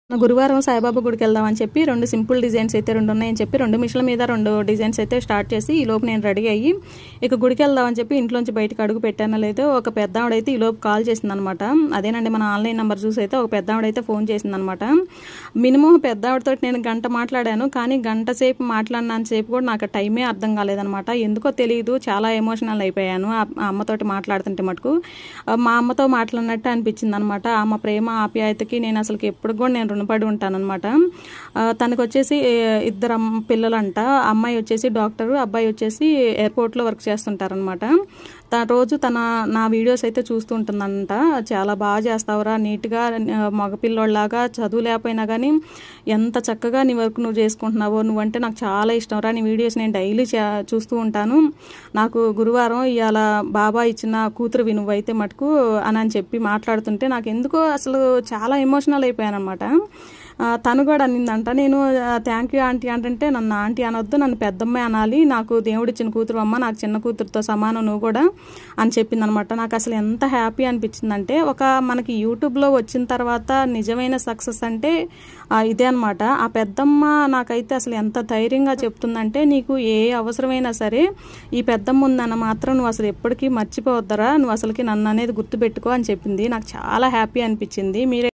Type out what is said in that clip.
గురువారం సాయిబాబా గుడికి వెళ్దామని చెప్పి 2 సింపుల్ డిజైన్స్ అయితే 2 ఉన్నాయని చెప్పి 2 మిషన్ల మీద 2 డిజైన్స్ అయితే స్టార్ట్ చేసి ఈ లోపు నేను రెడీ అయ్యి ఇక గుడికి వెళ్దామని చెప్పి ఇంట్లోంచి బయటకు అడుగు పెట్టానో లేదో ఒక పెద్దావిడైతే ఈ లోపు కాల్ చేసిందనమాట. అదేనండి మన ఆన్లైన్ నెంబర్ చూసి అయితే ఒక పెద్దావిడైతే ఫోన్ చేసిందనమాట. మినిమం పెద్దావిడతో నేను గంట మాట్లాడాను, కానీ గంట సేపు మాట్లాడినంతసేపు కూడా నాకు టైమే అర్థం కాలేదనమాట. ఎందుకో తెలియదు, చాలా ఎమోషనల్ అయిపోయాను ఆ అమ్మతోటి మాట్లాడుతుంటే మటుకు. మా అమ్మతో మాట్లాడినట్టు అనిపించింది అనమాట. ఆమె ప్రేమ ఆప్యాయతకి నేను అసలు ఎప్పుడు కూడా నేను రుణపడి ఉంటానన్నమాట. తనకు వచ్చేసి 2 పిల్లలంట. అమ్మాయి వచ్చేసి డాక్టరు, అబ్బాయి వచ్చేసి ఎయిర్పోర్ట్లో వర్క్ చేస్తుంటారనమాట. రోజు నా వీడియోస్ అయితే చూస్తూ ఉంటుందంట. చాలా బాగా చేస్తావురా, నీట్గా మగపిల్లోళ్ళలాగా, చదువు లేకపోయినా కానీ ఎంత చక్కగా నీ వర్క్ నువ్వు చేసుకుంటున్నావో, నువ్వంటే నాకు చాలా ఇష్టం రా, నీ వీడియోస్ నేను డైలీ చూస్తూ ఉంటాను. నాకు గురువారం ఇవాళ బాబా ఇచ్చిన కూతురువి నువ్వైతే మటుకు అని చెప్పి మాట్లాడుతుంటే నాకు ఎందుకో అసలు చాలా ఎమోషనల్ అయిపోయాను అనమాట. తను కూడా అనిందంట, నేను థ్యాంక్ యూ ఆంటీ అంటే నన్ను ఆంటీ అనొద్దు, నన్ను పెద్దమ్మాయి అనాలి, నాకు దేవుడిచ్చిన కూతురు అమ్మ, నాకు చిన్న కూతురుతో సమానం నువ్వు కూడా అని చెప్పింది అనమాట. నాకు అసలు ఎంత హ్యాపీ అనిపించిందంటే, మనకి యూట్యూబ్లో వచ్చిన తర్వాత నిజమైన సక్సెస్ అంటే ఇదే అనమాట. ఆ పెద్దమ్మ నాకైతే అసలు ఎంత ధైర్యంగా చెప్తుందంటే, నీకు ఏ అవసరమైనా సరే ఈ పెద్దమ్మ ఉందన్న మాత్రం నువ్వు అసలు ఎప్పటికీ మర్చిపోవద్దరా, నువ్వు అసలుకి నన్ను అనేది గుర్తుపెట్టుకో అని చెప్పింది. నాకు చాలా హ్యాపీ అనిపించింది. మీరే